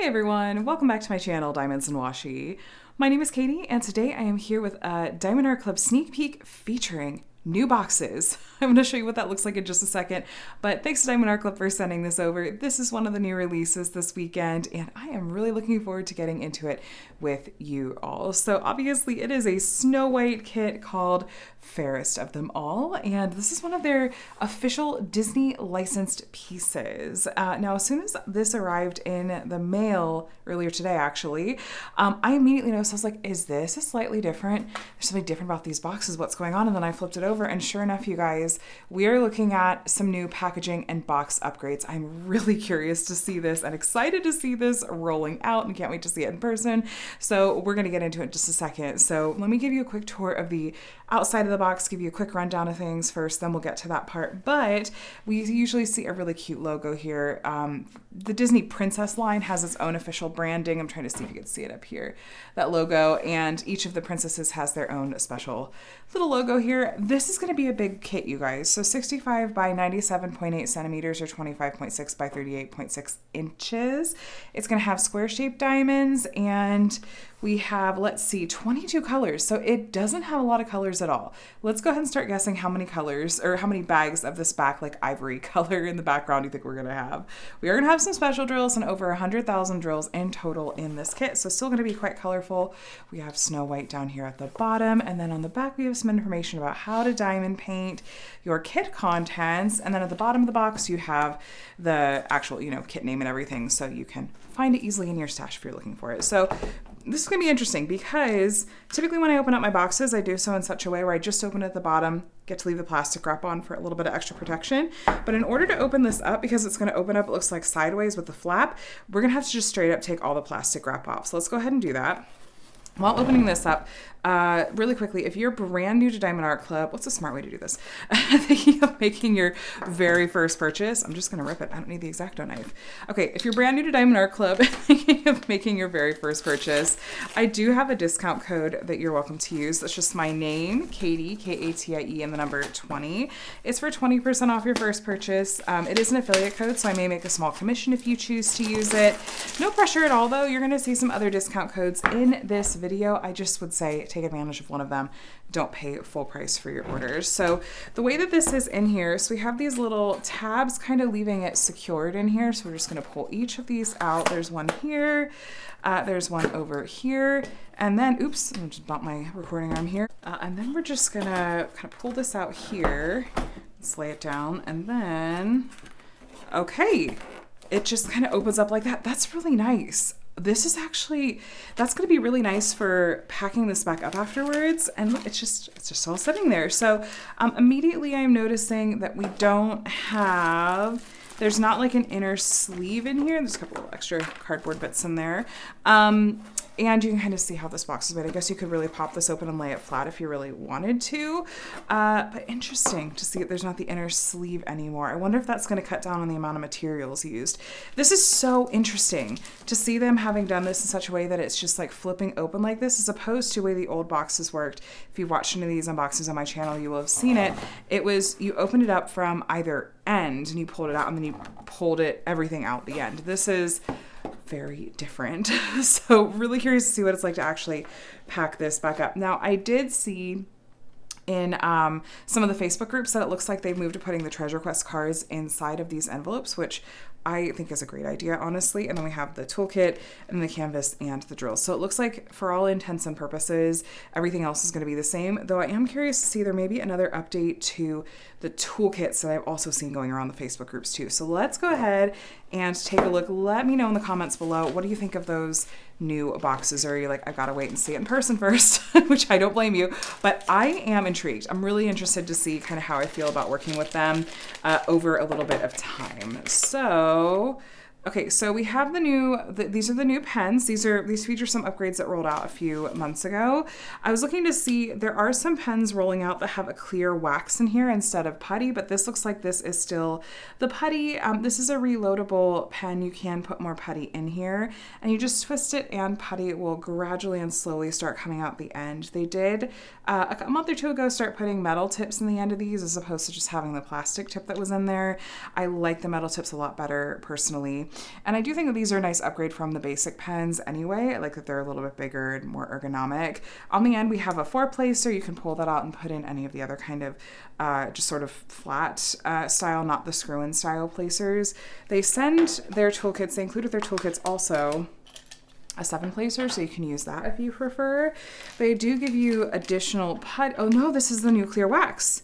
Hey everyone, welcome back to my channel, Diamonds and Washi. My name is Katie, and today I am here with a Diamond Art Club sneak peek featuring new boxes. I'm going to show you what that looks like in just a second, but thanks to Diamond Art Club for sending this over. This is one of the new releases this weekend, and I am really looking forward to getting into it with you all. So obviously it is a Snow White kit called Fairest of them all, and this is one of their official Disney licensed pieces. Now, as soon as this arrived in the mail earlier today, actually, I immediately noticed, I was like, is this a slightly different? There's something different about these boxes. What's going on? And then I flipped it over, and sure enough, you guys, we are looking at some new packaging and box upgrades. I'm really curious to see this and excited to see this rolling out, and can't wait to see it in person. So we're going to get into it in just a second. So let me give you a quick tour of the outside of the box, give you a quick rundown of things first, then we'll get to that part. But we usually see a really cute logo here. The Disney Princess line has its own official branding. I'm trying to see if you can see it up here, that logo, and each of the princesses has their own special little logo here. This is going to be a big kit, you guys. So 65 by 97.8 centimeters or 25.6 by 38.6 inches. It's going to have square shaped diamonds, and we have, let's see, 22 colors. So it doesn't have a lot of colors at all. Let's go ahead and start guessing how many colors or how many bags of this back, like ivory color in the background, you think we're going to have. We are going to have some special drills and over 100,000 drills in total in this kit. So still going to be quite colorful. We have Snow White down here at the bottom, and then on the back we have some information about how to diamond paint, your kit contents, and then at the bottom of the box you have the actual, kit name and everything, so you can find it easily in your stash if you're looking for it. So this is going to be interesting because typically when I open up my boxes, I do so in such a way where I just open at the bottom, get to leave the plastic wrap on for a little bit of extra protection. But in order to open this up, because it's going to open up, it looks like sideways with the flap, we're going to have to just straight up take all the plastic wrap off. So let's go ahead and do that. While opening this up, really quickly, if you're brand new to Diamond Art Club, what's a smart way to do this? Thinking of making your very first purchase, I'm just going to rip it. I don't need the X-Acto knife. Okay, if you're brand new to Diamond Art Club, thinking of making your very first purchase, I do have a discount code that you're welcome to use. That's just my name, Katie, K-A-T-I-E, and the number 20. It's for 20% off your first purchase. It is an affiliate code, so I may make a small commission if you choose to use it. No pressure at all, though. You're going to see some other discount codes in this video. I just would say take advantage of one of them. Don't pay full price for your orders. So the way that this is in here, so we have these little tabs kind of leaving it secured in here. So we're just going to pull each of these out. There's one here. There's one over here. And then, oops, I just bumped my recording arm here. And then we're just going to kind of pull this out here. Let's lay it down. And then, okay, it just kind of opens up like that. That's really nice. This is actually, that's going to be really nice for packing this back up afterwards. And look, it's just all sitting there. So immediately I'm noticing that we don't have, there's not like an inner sleeve in here. There's a couple of extra cardboard bits in there. And you can kind of see how this box is made. I guess you could really pop this open and lay it flat if you really wanted to. But interesting to see that there's not the inner sleeve anymore. I wonder if that's going to cut down on the amount of materials used. This is so interesting to see them having done this in such a way that it's just like flipping open like this, as opposed to the way the old boxes worked. If you've watched any of these unboxings on my channel, you will have seen it. It was, you opened it up from either end and you pulled it out, and then you pulled everything out the end. This is very different. So really curious to see what it's like to actually pack this back up. Now, I did see in some of the Facebook groups that it looks like they've moved to putting the treasure quest cards inside of these envelopes, which I think is a great idea, honestly. And then we have the toolkit and the canvas and the drills. So it looks like for all intents and purposes, everything else is going to be the same, though I am curious to see there may be another update to the toolkits that I've also seen going around the Facebook groups too. So let's go ahead and take a look. Let me know in the comments below, what do you think of those new boxes? Or are you like, I gotta wait and see it in person first, which I don't blame you, but I am intrigued. I'm really interested to see kind of how I feel about working with them over a little bit of time. So, okay, so we have the new, these are the new pens. These feature some upgrades that rolled out a few months ago. I was looking to see, there are some pens rolling out that have a clear wax in here instead of putty, but this looks like this is still the putty. This is a reloadable pen. You can put more putty in here, and you just twist it and putty will gradually and slowly start coming out the end. They did a month or two ago start putting metal tips in the end of these as opposed to just having the plastic tip that was in there. I like the metal tips a lot better personally. And I do think that these are a nice upgrade from the basic pens anyway. I like that they're a little bit bigger and more ergonomic. On the end, we have a 4-placer. You can pull that out and put in any of the other kind of just sort of flat style, not the screw-in style placers. They send their toolkits, they include with their toolkits also a 7-placer, so you can use that if you prefer. They do give you additional putty. Oh no, this is the new clear wax.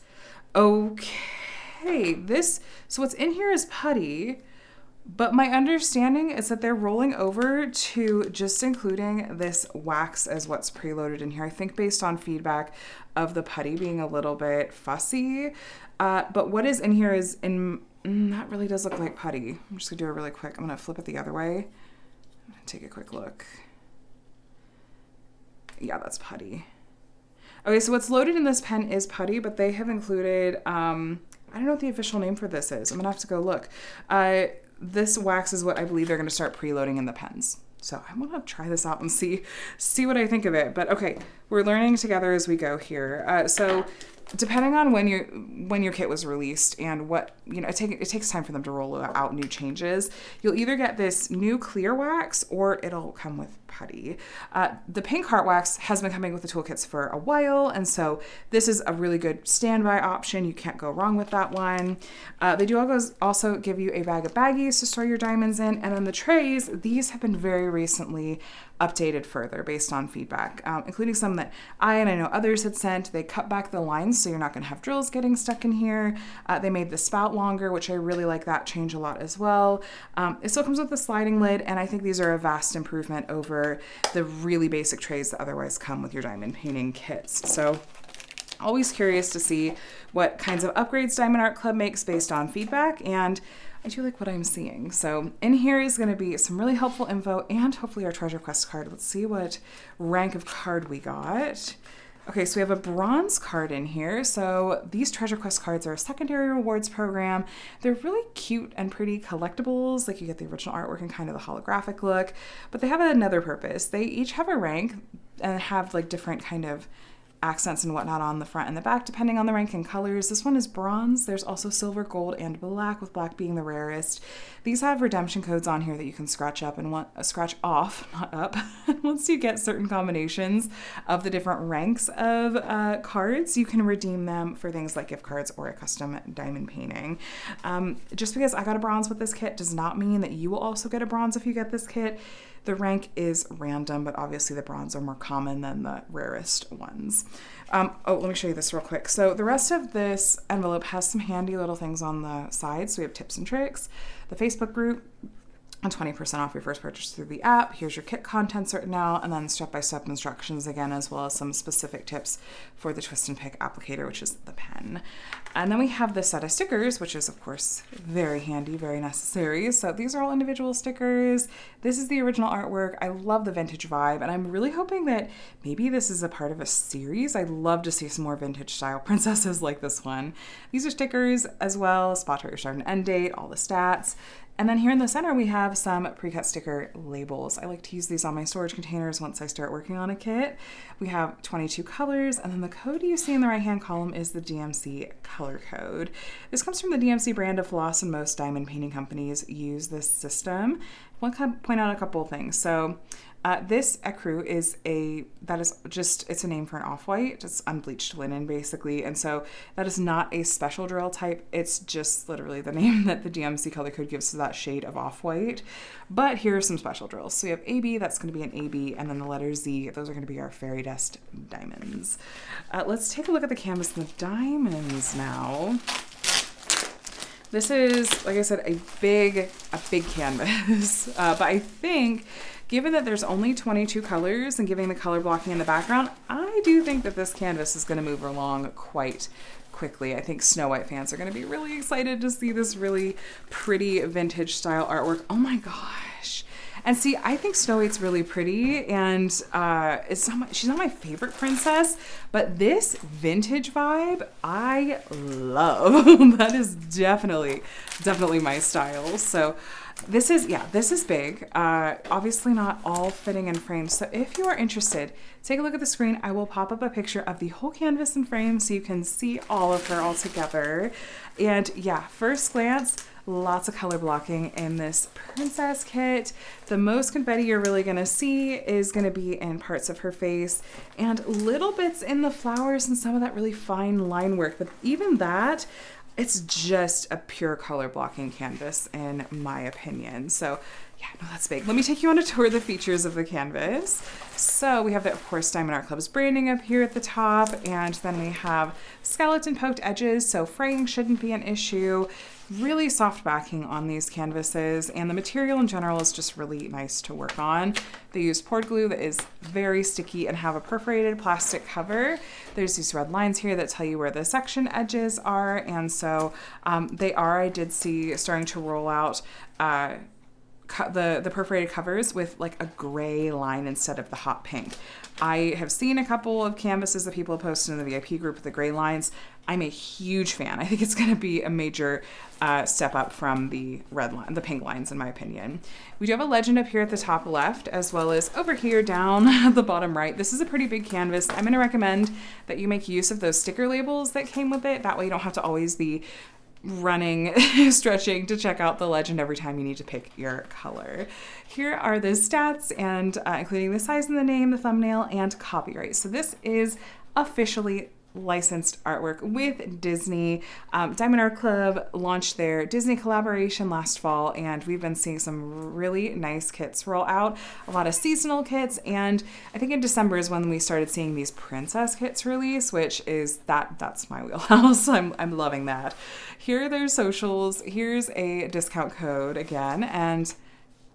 Okay, so what's in here is putty, but my understanding is that they're rolling over to just including this wax as what's preloaded in here. I think based on feedback of the putty being a little bit fussy, but what is in here is that really does look like putty. I'm just gonna do it really quick. I'm gonna flip it the other way. Take a quick look. Yeah, that's putty. Okay, so what's loaded in this pen is putty, but they have included, I don't know what the official name for this is. I'm gonna have to go look. This wax is what I believe they're gonna start preloading in the pens. So I want to try this out and see what I think of it. But okay, we're learning together as we go here. So depending on when your kit was released and what, it takes time for them to roll out new changes. You'll either get this new clear wax or it'll come with putty. The pink heart wax has been coming with the toolkits for a while, and so this is a really good standby option. You can't go wrong with that one. They do also give you a bag of baggies to store your diamonds in, and then the trays, these have been very recently updated further based on feedback, including some that I know others had sent. They cut back the lines so you're not going to have drills getting stuck in here. They made the spout longer, which I really like that change a lot as well. It still comes with a sliding lid, and I think these are a vast improvement over the really basic trays that otherwise come with your diamond painting kits. So always curious to see what kinds of upgrades Diamond Art Club makes based on feedback, and I do like what I'm seeing. So in here is going to be some really helpful info and hopefully our treasure quest card. Let's see what rank of card we got. Okay, so we have a bronze card in here. So these treasure quest cards are a secondary rewards program. They're really cute and pretty collectibles. Like you get the original artwork and kind of the holographic look, but they have another purpose. They each have a rank and have like different kind of accents and whatnot on the front and the back depending on the rank and colors. This one is bronze. There's also silver, gold, and black, with black being the rarest. These have redemption codes on here that you can scratch up and scratch off, not up. Once you get certain combinations of the different ranks of cards, you can redeem them for things like gift cards or a custom diamond painting. Just because I got a bronze with this kit does not mean that you will also get a bronze if you get this kit. The rank is random, but obviously the bronze are more common than the rarest ones. Let me show you this real quick. So the rest of this envelope has some handy little things on the sides. So we have tips and tricks, the Facebook group, and 20% off your first purchase through the app. Here's your kit contents right now, and then step-by-step instructions again, as well as some specific tips for the twist and pick applicator, which is the pen. And then we have this set of stickers, which is of course very handy, very necessary. So these are all individual stickers. This is the original artwork. I love the vintage vibe, and I'm really hoping that maybe this is a part of a series. I'd love to see some more vintage style princesses like this one. These are stickers as well, spot your start and end date, all the stats. And then here in the center, we have some pre-cut sticker labels. I like to use these on my storage containers once I start working on a kit. We have 22 colors, and then the code you see in the right-hand column is the DMC color code. This comes from the DMC brand of floss, and most diamond painting companies use this system. I want to point out a couple of things. So this ecru is it's a name for an off-white. It's unbleached linen basically. And so that is not a special drill type. It's just literally the name that the DMC color code gives to that shade of off-white. But here are some special drills. So we have AB, that's going to be an AB, and then the letter Z, those are going to be our fairy dust diamonds. Let's take a look at the canvas and the diamonds now. This is, like I said, a big canvas, but I think given that there's only 22 colors and giving the color blocking in the background, I do think that this canvas is going to move along quite quickly. I think Snow White fans are going to be really excited to see this really pretty vintage style artwork. Oh my gosh. And see, I think Snow White's really pretty, and she's not my favorite princess, but this vintage vibe, I love. That is definitely my style. So This is big. Obviously not all fitting in frames. So if you are interested, take a look at the screen. I will pop up a picture of the whole canvas in frame so you can see all of her all together. And yeah, first glance, lots of color blocking in this princess kit. The most confetti you're really gonna see is gonna be in parts of her face and little bits in the flowers and some of that really fine line work. But even that, it's just a pure color blocking canvas in my opinion. So yeah, no, that's big. Let me take you on a tour of the features of the canvas. So we have, of course, Diamond Art Club's branding up here at the top, and then we have skeleton poked edges, so fraying shouldn't be an issue. Really soft backing on these canvases, and the material in general is just really nice to work on. They use poured glue that is very sticky and have a perforated plastic cover. There's these red lines here that tell you where the section edges are, and so they are, I did see, starting to roll out the perforated covers with like a gray line instead of the hot pink. I have seen a couple of canvases that people have posted in the VIP group with the gray lines. I'm a huge fan. I think it's going to be a major step up from the red line, the pink lines, in my opinion. We do have a legend up here at the top left, as well as over here down at the bottom right. This is a pretty big canvas. I'm going to recommend that you make use of those sticker labels that came with it. That way you don't have to always be running, stretching to check out the legend every time you need to pick your color. Here are the stats, and including the size and the name, the thumbnail, and copyright. So this is officially licensed artwork with Disney. Diamond Art Club launched their Disney collaboration last fall, and we've been seeing some really nice kits roll out, a lot of seasonal kits, and I think in December is when we started seeing these princess kits release, which is that's my wheelhouse. I'm loving that. Here are their socials. Here's a discount code again, and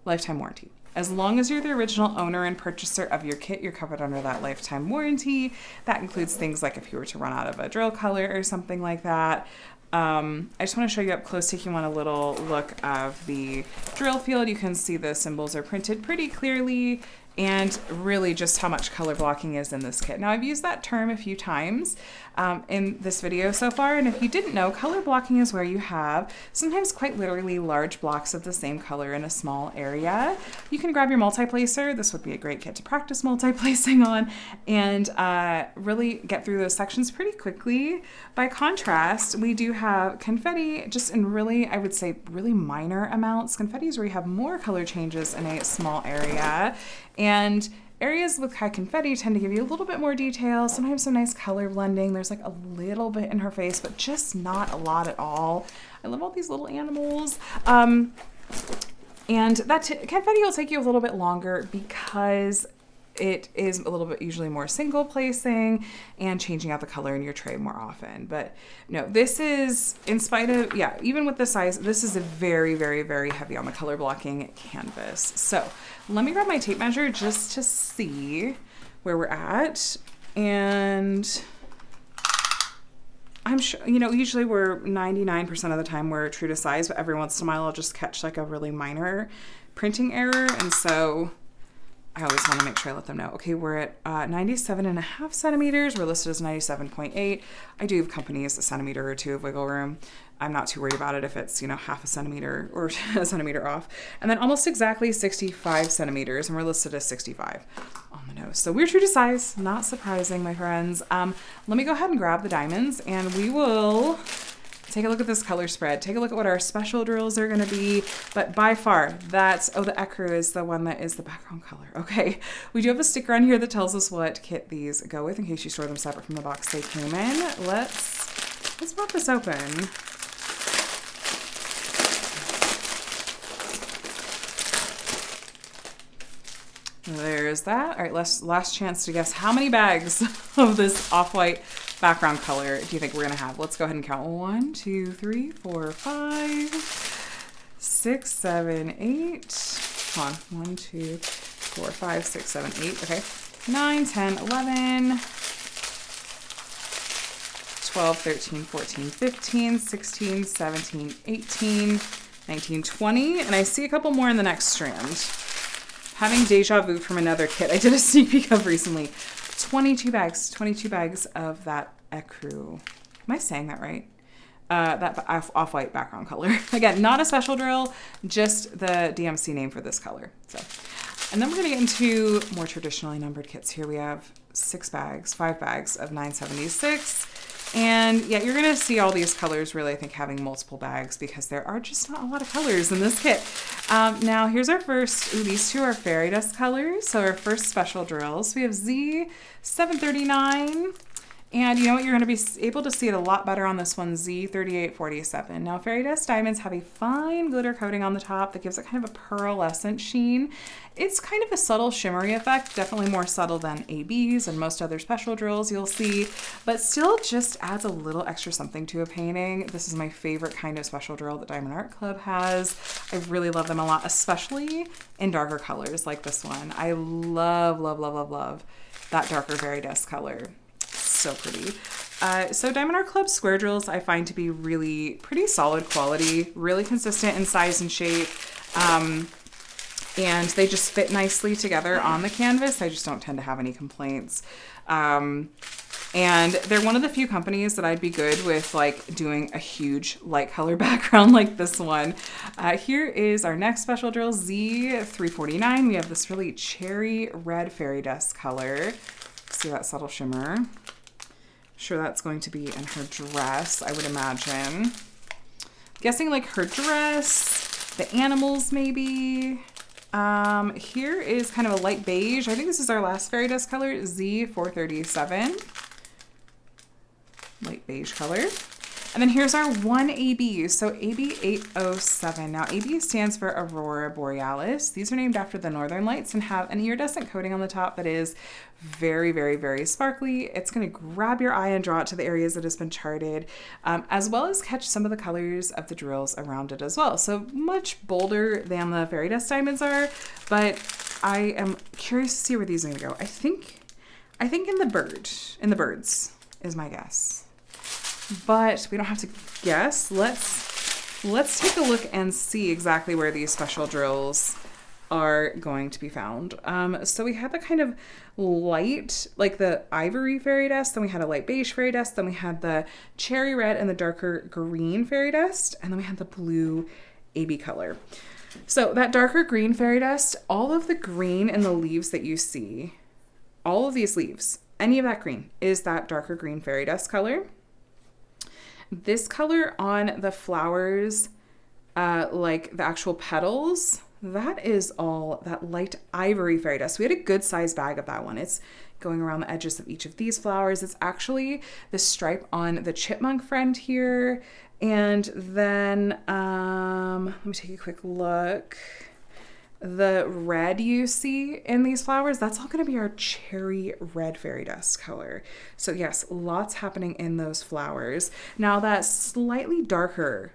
lifetime warranty. As long as you're the original owner and purchaser of your kit, you're covered under that lifetime warranty. That includes things like if you were to run out of a drill color or something like that. I just want to show you up close, taking on a little look of the drill field. You can see the symbols are printed pretty clearly, and really just how much color blocking is in this kit. Now, I've used that term a few times in this video so far, and if you didn't know, color blocking is where you have sometimes quite literally large blocks of the same color in a small area. You can grab your multi-placer. This would be a great kit to practice multi-placing on, and really get through those sections pretty quickly. By contrast, we do have confetti just in really, I would say, really minor amounts. Confetti is where you have more color changes in a small area, and areas with high confetti tend to give you a little bit more detail, sometimes some nice color blending. There's like a little bit in her face, but just not a lot at all. I love all these little animals. And that confetti will take you a little bit longer because it is a little bit usually more single placing and changing out the color in your tray more often. But no, this is, in spite of, yeah, even with the size, this is a very, very, very heavy on the color blocking canvas. So let me grab my tape measure just to see where we're at. And I'm sure, you know, usually we're 99% of the time we're true to size, but every once in a while I'll just catch like a really minor printing error. And so I always want to make sure I let them know. Okay, we're at 97.5 centimeters. We're listed as 97.8. I do have companies a centimeter or two of wiggle room. I'm not too worried about it if it's, you know, half a centimeter or a centimeter off. And then almost exactly 65 centimeters, and we're listed as 65 on the nose. So we're true to size, not surprising, my friends. Let me go ahead and grab the diamonds, and we will take a look at this color spread. Take a look at what our special drills are gonna be. But by far, that's, oh, the ecru is the one that is the background color. Okay, we do have a sticker on here that tells us what kit these go with in case you store them separate from the box they came in. Let's pop this open. There's that. All right, last chance to guess how many bags of this off-white background color do you think we're gonna have? Let's go ahead and count. 1, 2, 3, 4, 5, 6, 7, 8. Hold on. 1, 2, 4, 5, 6, 7, 8. Okay. 9, 10, 11, 12, 13, 14, 15, 16, 17, 18, 19, 20. And I see a couple more in the next strand. Having deja vu from another kit I did a sneak peek of recently. 22 bags of that ecru. Am I saying that right? that off-white background color. Again, not a special drill, just the DMC name for this color. So, and then we're gonna get into more traditionally numbered kits. Here we have 5 bags of 976. And yeah, you're gonna see all these colors really, I think, having multiple bags because there are just not a lot of colors in this kit. Now here's our first, these two are fairy dust colors. So our first special drills, we have Z739. And you know what, you're gonna be able to see it a lot better on this one, Z3847. Now fairy dust diamonds have a fine glitter coating on the top that gives it kind of a pearlescent sheen. It's kind of a subtle shimmery effect, definitely more subtle than ABs and most other special drills you'll see, but still just adds a little extra something to a painting. This is my favorite kind of special drill that Diamond Art Club has. I really love them a lot, especially in darker colors like this one. I love, love, love, love, love that darker fairy dust color. So pretty. So Diamond Art Club square drills I find to be really pretty solid quality, really consistent in size and shape, and they just fit nicely together on the canvas. I just don't tend to have any complaints. And they're one of the few companies that I'd be good with like doing a huge light color background like this one. Here is our next special drill, Z349. We have this really cherry red fairy dust color. See that subtle shimmer? Sure, that's going to be in her dress, I would imagine. Guessing like her dress, the animals maybe. Here is kind of a light beige. I think this is our last fairy dust color, Z437. Light beige color. And then here's our 1 AB, so AB 807. Now AB stands for Aurora Borealis. These are named after the northern lights and have an iridescent coating on the top that is very, very, very sparkly. It's gonna grab your eye and draw it to the areas that has been charted, as well as catch some of the colors of the drills around it as well. So much bolder than the fairy dust diamonds are, but I am curious to see where these are gonna go. I think in the birds is my guess. But we don't have to guess. Let's take a look and see exactly where these special drills are going to be found. So we had the kind of light, like the ivory fairy dust, then we had a light beige fairy dust, then we had the cherry red and the darker green fairy dust, and then we had the blue AB color. So that darker green fairy dust, all of the green in the leaves that you see, all of these leaves, any of that green is that darker green fairy dust color. This color on the flowers, like the actual petals, that is all that light ivory fairy dust. We had a good size bag of that one. It's going around the edges of each of these flowers. It's actually the stripe on the chipmunk friend here. And then, let me take a quick look. The red you see in these flowers, that's all going to be our cherry red fairy dust color. So yes, lots happening in those flowers. Now that slightly darker,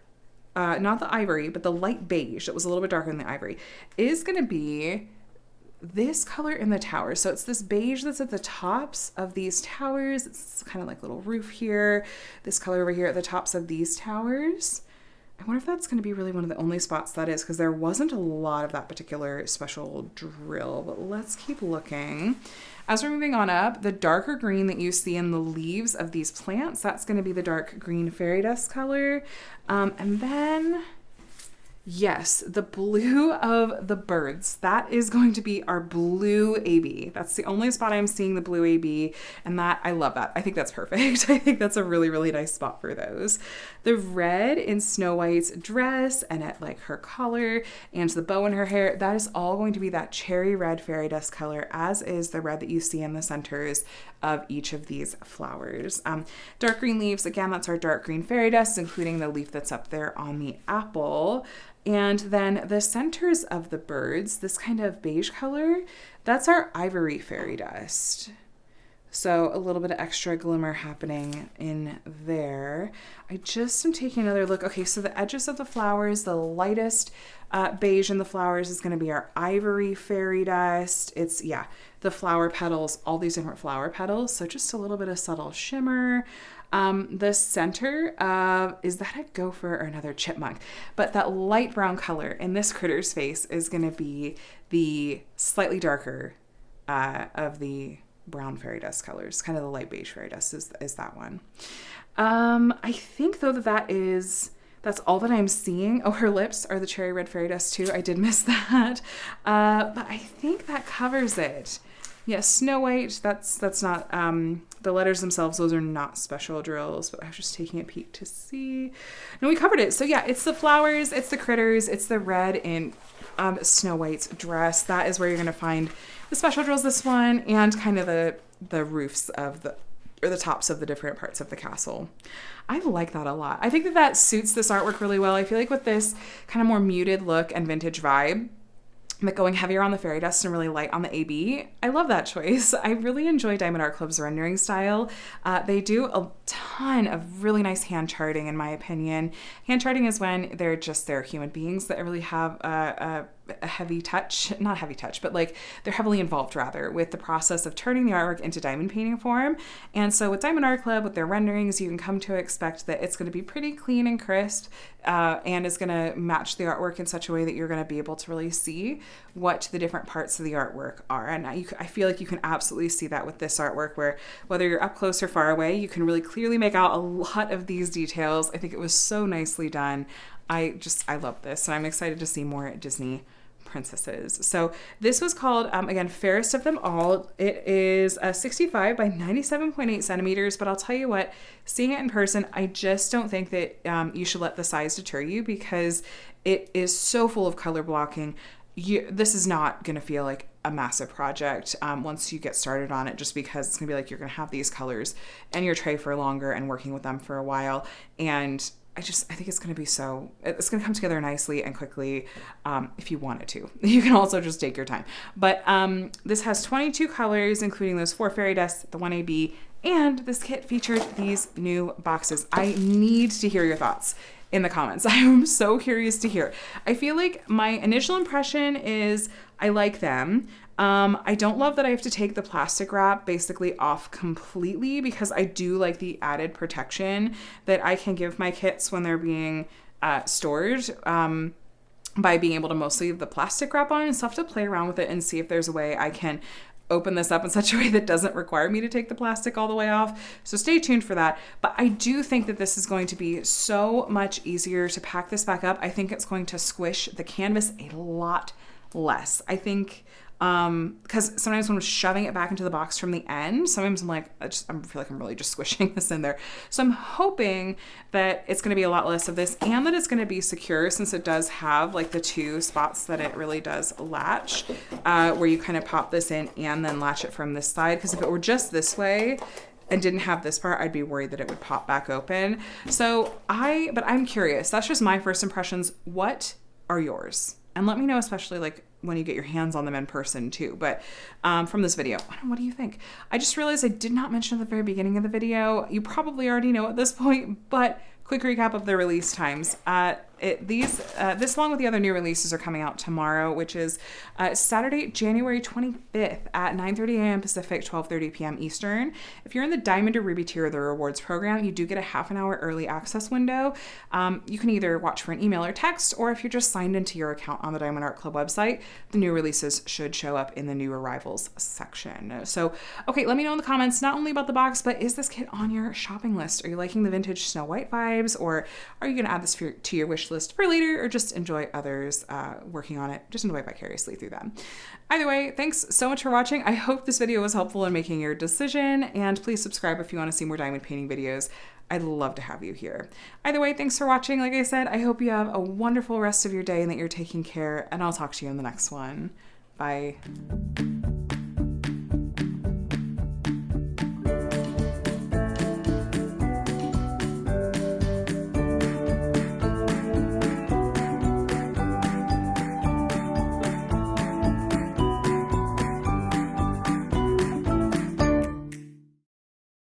not the ivory, but the light beige that was a little bit darker than the ivory, is going to be this color in the towers. So it's this beige that's at the tops of these towers. It's kind of like little roof here. This color over here at the tops of these towers. I wonder if that's going to be really one of the only spots that is, because there wasn't a lot of that particular special drill, but let's keep looking. As we're moving on up, the darker green that you see in the leaves of these plants, that's going to be the dark green fairy dust color. And then, yes, the blue of the birds, that is going to be our blue AB. That's the only spot I'm seeing the blue AB, and that, I love that. I think that's perfect. I think that's a really, really nice spot for those. The red in Snow White's dress and at like her collar and the bow in her hair, that is all going to be that cherry red fairy dust color, as is the red that you see in the centers of each of these flowers. Dark green leaves, again, that's our dark green fairy dust, including the leaf that's up there on the apple. And then the centers of the birds, this kind of beige color, that's our ivory fairy dust. So a little bit of extra glimmer happening in there. I just am taking another look. Okay, so the edges of the flowers, the lightest beige in the flowers is going to be our ivory fairy dust. It's, yeah, the flower petals, all these different flower petals. So just a little bit of subtle shimmer. The center of, is that a gopher or another chipmunk? But that light brown color in this critter's face is going to be the slightly darker of the brown fairy dust colors. Kind of the light beige fairy dust is that one. I think though that's all that I'm seeing. Oh, her lips are the cherry red fairy dust too. I did miss that. But I think that covers it. Yes, Snow White, that's not, the letters themselves, those are not special drills, but I was just taking a peek to see. No, we covered it. So yeah, it's the flowers, it's the critters, it's the red in Snow White's dress. That is where you're going to find the special drills, this one, and kind of the roofs of the tops of the different parts of the castle. I like that a lot. I think that suits this artwork really well. I feel like with this kind of more muted look and vintage vibe, but going heavier on the fairy dust and really light on the AB. I love that choice. I really enjoy Diamond Art Club's rendering style. They do a ton of really nice hand charting, in my opinion. Hand charting is when they're human beings that really have a heavy touch, not heavy touch, but like they're heavily involved rather with the process of turning the artwork into diamond painting form. And so with Diamond Art Club, with their renderings, you can come to expect that it's going to be pretty clean and crisp, and is going to match the artwork in such a way that you're going to be able to really see what the different parts of the artwork are. And I feel like you can absolutely see that with this artwork, where whether you're up close or far away, you can really clearly make out a lot of these details. I think it was so nicely done. I love this, and I'm excited to see more Disney princesses. So this was called, again, Fairest of them all. It is 65 by 97.8 centimeters, but I'll tell you what, seeing it in person, I just don't think that you should let the size deter you, because it is so full of color blocking. This is not going to feel like a massive project once you get started on it, just because it's going to be like you're going to have these colors in your tray for longer and working with them for a while. And I think it's going to come together nicely and quickly if you wanted to. You can also just take your time. But this has 22 colors, including those 4 fairy dusts, the 1 AB, and this kit featured these new boxes. I need to hear your thoughts in the comments. I'm so curious to hear. I feel like my initial impression is I like them. I don't love that I have to take the plastic wrap basically off completely, because I do like the added protection that I can give my kits when they're being stored by being able to mostly leave the plastic wrap on, and still have to play around with it and see if there's a way I can open this up in such a way that doesn't require me to take the plastic all the way off. So stay tuned for that. But I do think that this is going to be so much easier to pack this back up. I think it's going to squish the canvas a lot less. I think because sometimes when I'm shoving it back into the box from the end, sometimes I'm like, I feel like I'm really just squishing this in there. So I'm hoping that it's going to be a lot less of this, and that it's going to be secure, since it does have like the 2 spots that it really does latch, where you kind of pop this in and then latch it from this side. Because if it were just this way and didn't have this part, I'd be worried that it would pop back open. So but I'm curious. That's just my first impressions. What are yours? And let me know, especially like when you get your hands on them in person too. But from this video, what do you think? I just realized I did not mention at the very beginning of the video. You probably already know at this point, but quick recap of the release times. This along with the other new releases are coming out tomorrow, which is Saturday, January 25th at 9:30 a.m. Pacific, 12:30 p.m. Eastern. If you're in the Diamond or Ruby tier of the rewards program, you do get a half an hour early access window. You can either watch for an email or text, or if you're just signed into your account on the Diamond Art Club website, the new releases should show up in the new arrivals section. So, okay, let me know in the comments, not only about the box, but is this kit on your shopping list? Are you liking the vintage Snow White vibes, or are you going to add this to your wish list for later, or just enjoy others working on it? Just enjoy vicariously through them. Either way, thanks so much for watching. I hope this video was helpful in making your decision, and please subscribe if you want to see more diamond painting videos. I'd love to have you here. Either way, thanks for watching. Like I said, I hope you have a wonderful rest of your day and that you're taking care, and I'll talk to you in the next one. Bye.